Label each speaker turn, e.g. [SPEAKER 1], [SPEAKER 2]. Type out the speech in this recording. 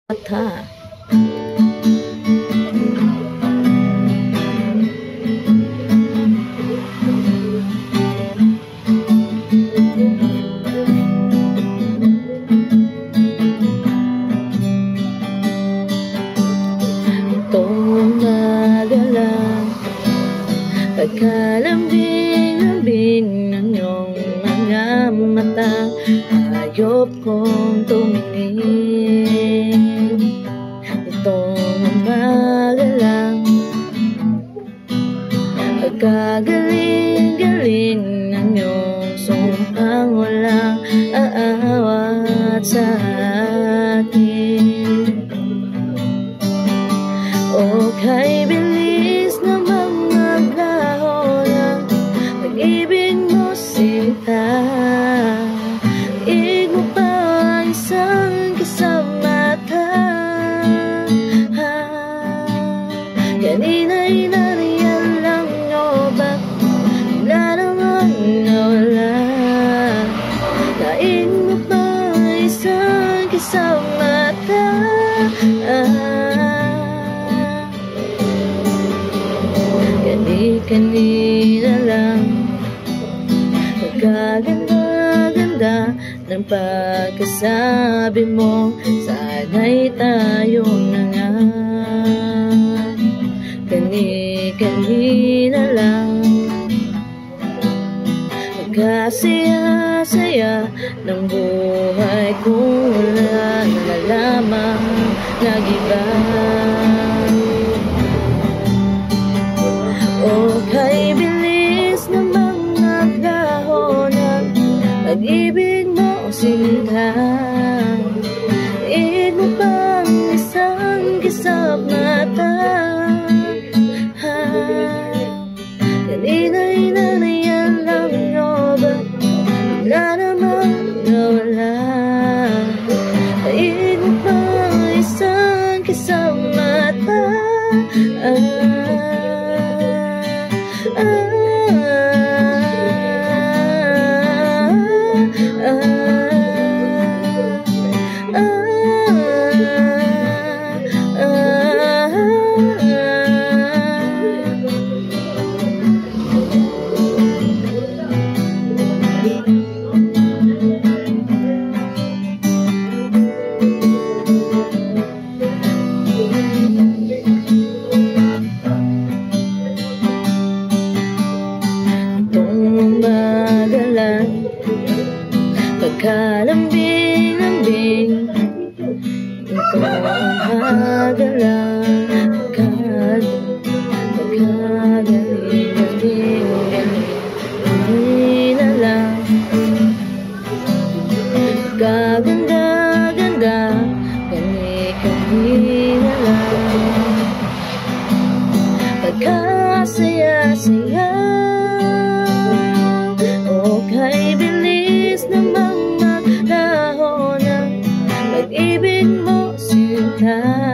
[SPEAKER 1] mata. Itong magalang pagkalambing-lambing ng iyong mga mata, hayop kong tumingin. Itong magalang pagkagaling-galing ng iyong sumpang walang aawat sa akin. O kay bilis na mga laho ng pag-ibig mo sinta, iig mo pa ang isang kasamata. Kanina'y nariyan lang nyo ba? Wala naman nawala. Daig mo pa ang isang kasamata. Kanina lang pagkaganda-ganda ng pagkasabi mo, sana'y tayo na nga. Kanina lang pagkasaya-saya ng buhay kung wala na lamang nag-iba. O kay bilis na mga laho ng pag-ibig mo sinta, iig mo pang isang kisap mata. Kanina'y nanayan lang nyo ba? Wala namang nawala. Iig mo pang isang kisap mata. Pagkalambing-lambing itong magalang pagkagaling-galing. Kanina lang pagkaganda-ganda, kanina lang pagkasaya-saya. O kay bilis na mga laho ng pag-ibig mo sinta,